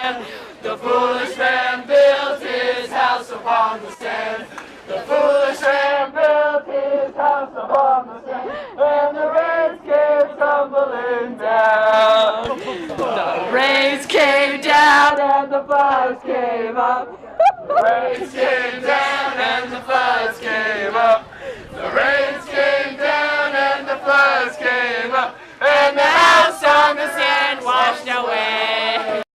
sand. The foolish man built his house upon the sand. The foolish man built his house upon the sand, and the rains came tumbling down. The rains came down and the flowers came up. The rains came down.